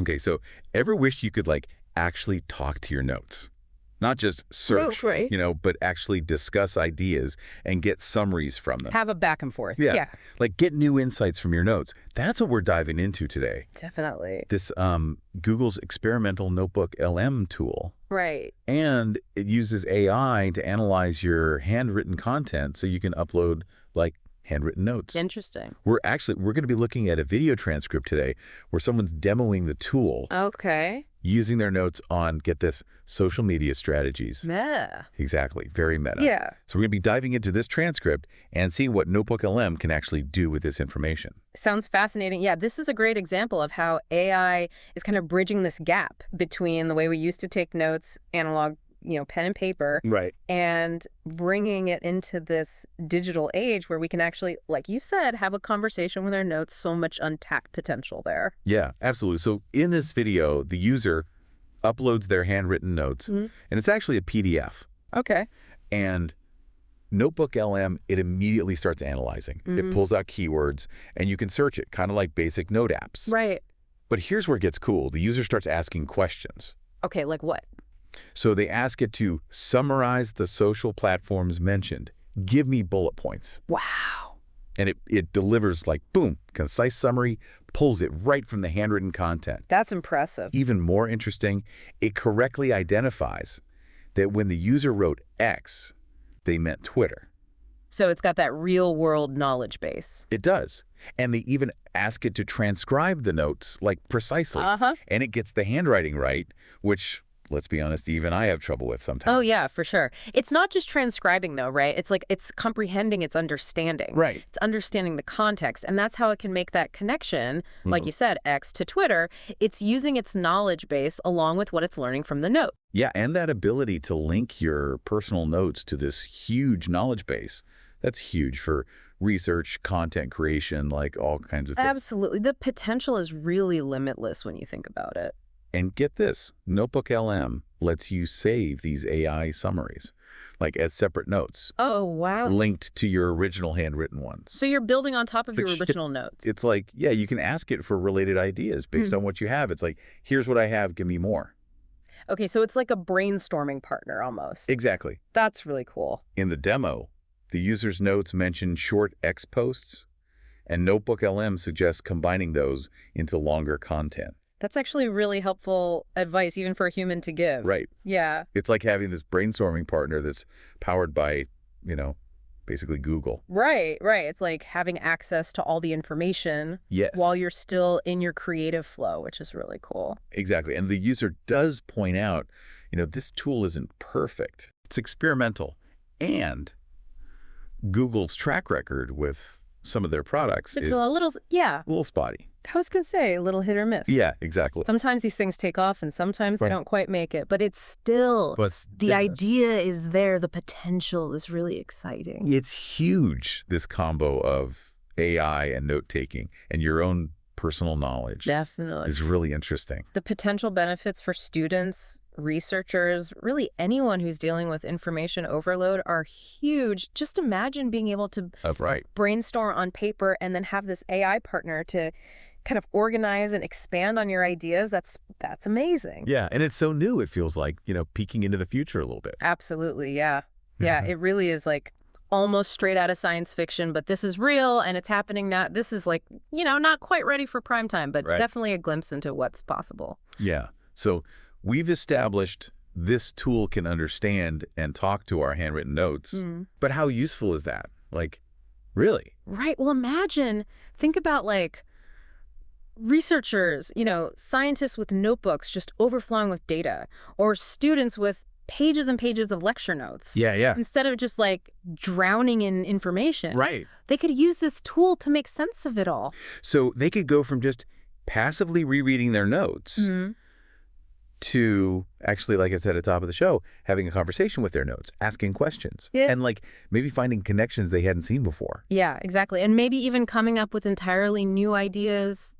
Okay, so ever wish you could like actually talk to your notes? Not just search, right. but actually discuss ideas and get summaries from them. Have a back and forth. Yeah. Like get new insights from your notes. That's what we're diving into today. Definitely. This Google's experimental NotebookLM tool. Right. And it uses AI to analyze your handwritten content so you can upload like handwritten notes. Interesting. We're going to be looking at a video transcript today where someone's demoing the tool. Okay. Using their notes on, get this, social media strategies. Meta. Exactly. Very meta. Yeah. So we're going to be diving into this transcript and seeing what NotebookLM can actually do with this information. Sounds fascinating. Yeah, this is a great example of how AI is kind of bridging this gap between the way we used to take notes, analog, pen and paper, right, and bringing it into this digital age where we can actually, like you said, have a conversation with our notes. So much untapped potential there. Yeah, absolutely. So in this video, the user uploads their handwritten notes, and it's actually a PDF. Okay. And NotebookLM, it immediately starts analyzing. It pulls out keywords, and you can search it, kind of like basic note apps. Right. But here's where it gets cool. The user starts asking questions. Okay, like what? So they ask it to summarize the social platforms mentioned. Give me bullet points. Wow. And it delivers like, boom, concise summary, pulls it right from the handwritten content. That's impressive. Even more interesting, it correctly identifies that when the user wrote X, they meant Twitter. So it's got that real-world knowledge base. It does. And they even ask it to transcribe the notes, like precisely. And it gets the handwriting right, which, let's be honest, even I have trouble with sometimes. Oh, yeah, for sure. It's not just transcribing, though, right? It's like it's comprehending, it's understanding. Right. It's understanding the context. And that's how it can make that connection, like you said, X to Twitter. It's using its knowledge base along with what it's learning from the note. Yeah, and that ability to link your personal notes to this huge knowledge base, that's huge for research, content creation, like all kinds of things. Absolutely. The potential is really limitless when you think about it. And get this, NotebookLM lets you save these AI summaries, like as separate notes. Oh, wow. Linked to your original handwritten ones. So you're building on top of your original notes. It's like, yeah, you can ask it for related ideas based on what you have. It's like, here's what I have, give me more. Okay, so it's like a brainstorming partner almost. Exactly. That's really cool. In the demo, the user's notes mention short X posts, and NotebookLM suggests combining those into longer content. That's actually really helpful advice, even for a human to give. Right. Yeah. It's like having this brainstorming partner that's powered by, basically Google. Right. It's like having access to all the information while you're still in your creative flow, which is really cool. Exactly. And the user does point out, this tool isn't perfect. It's experimental. And Google's track record with some of their products It's is a little spotty. I was going to say a little hit or miss. Yeah, exactly. Sometimes these things take off and sometimes they don't quite make it, but it's still, the idea is there. The potential is really exciting. It's huge, this combo of AI and note-taking and your own personal knowledge. Definitely. Is really interesting. The potential benefits for students, researchers, really anyone who's dealing with information overload are huge. Just imagine being able to brainstorm on paper and then have this AI partner to kind of organize and expand on your ideas. That's amazing. Yeah, and it's so new, it feels like, peeking into the future a little bit. Absolutely, yeah. Yeah, it really is like almost straight out of science fiction, but this is real and it's happening now. This is like, not quite ready for prime time, but it's definitely a glimpse into what's possible. Yeah, so we've established this tool can understand and talk to our handwritten notes, but how useful is that? Like, really? Right. Well, think about like researchers, scientists with notebooks just overflowing with data, or students with pages and pages of lecture notes. Yeah. Instead of just like drowning in information. Right. They could use this tool to make sense of it all. So they could go from just passively rereading their notes to actually, like I said at the top of the show, having a conversation with their notes, asking questions, and like maybe finding connections they hadn't seen before. Yeah, exactly. And maybe even coming up with entirely new ideas,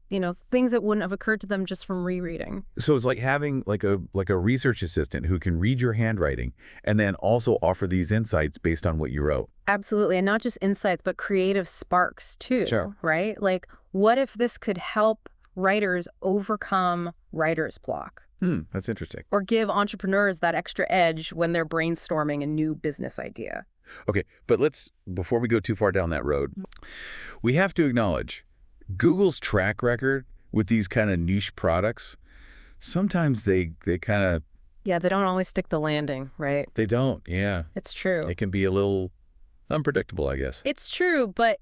things that wouldn't have occurred to them just from rereading. So it's like having like a research assistant who can read your handwriting and then also offer these insights based on what you wrote. Absolutely. And not just insights, but creative sparks too. Sure. Right? Like, what if this could help writers overcome writer's block. That's interesting. Or give entrepreneurs that extra edge when they're brainstorming a new business idea. Okay, but before we go too far down that road, we have to acknowledge Google's track record with these kind of niche products. Sometimes they kind of... Yeah, they don't always stick the landing, right? They don't, yeah. It's true. It can be a little unpredictable, I guess. It's true, but,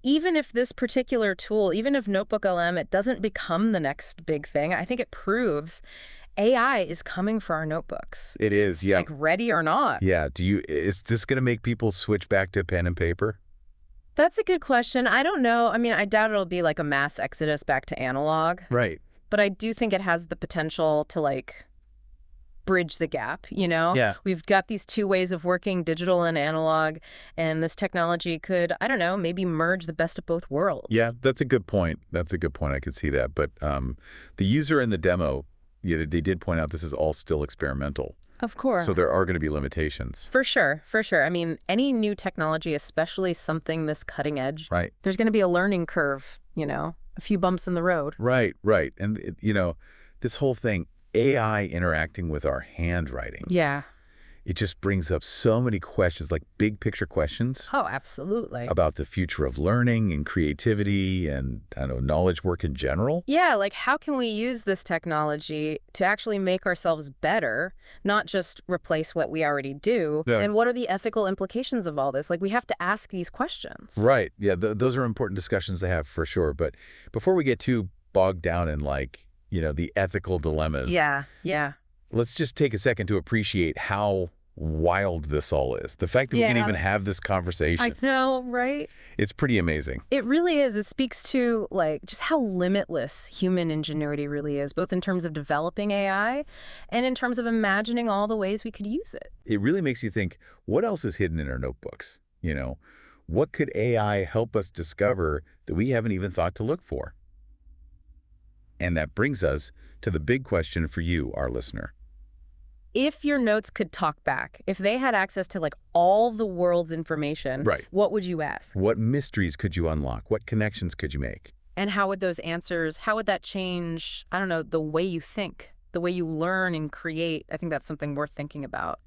even if this particular tool, even if NotebookLM, it doesn't become the next big thing, I think it proves AI is coming for our notebooks. It is, yeah. Like, ready or not. Yeah, is this going to make people switch back to pen and paper? That's a good question. I don't know. I mean, I doubt it'll be like a mass exodus back to analog. Right. But I do think it has the potential to, bridge the gap, Yeah. We've got these two ways of working, digital and analog, and this technology could, I don't know, maybe merge the best of both worlds. Yeah, that's a good point. I could see that. But the user in the demo, they did point out this is all still experimental. Of course. So there are going to be limitations. For sure, for sure. I mean, any new technology, especially something this cutting edge, right, there's going to be a learning curve, a few bumps in the road. Right. And, this whole thing, AI interacting with our handwriting. Yeah. It just brings up so many questions, like big picture questions. Oh, absolutely. About the future of learning and creativity and, knowledge work in general. Yeah, like how can we use this technology to actually make ourselves better, not just replace what we already do? Yeah. And what are the ethical implications of all this? Like, we have to ask these questions. Right. Yeah, those are important discussions to have for sure. But before we get too bogged down in the ethical dilemmas. Yeah. Let's just take a second to appreciate how wild this all is. The fact that we can even have this conversation. I know, right? It's pretty amazing. It really is. It speaks to just how limitless human ingenuity really is, both in terms of developing AI and in terms of imagining all the ways we could use it. It really makes you think, what else is hidden in our notebooks? What could AI help us discover that we haven't even thought to look for? And that brings us to the big question for you, our listener. If your notes could talk back, if they had access to all the world's information, right, what would you ask? What mysteries could you unlock? What connections could you make? And how would those answers, how would that change, I don't know, the way you think, the way you learn and create? I think that's something worth thinking about.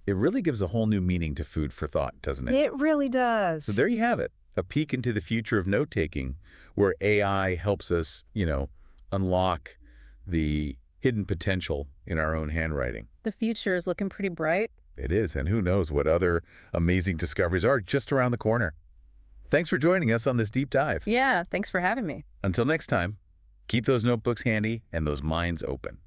It really gives a whole new meaning to food for thought, doesn't it? It really does. So there you have it, a peek into the future of note-taking, where AI helps us, unlock the hidden potential in our own handwriting. The future is looking pretty bright. It is, and who knows what other amazing discoveries are just around the corner. Thanks for joining us on this deep dive. Yeah, thanks for having me. Until next time, keep those notebooks handy and those minds open.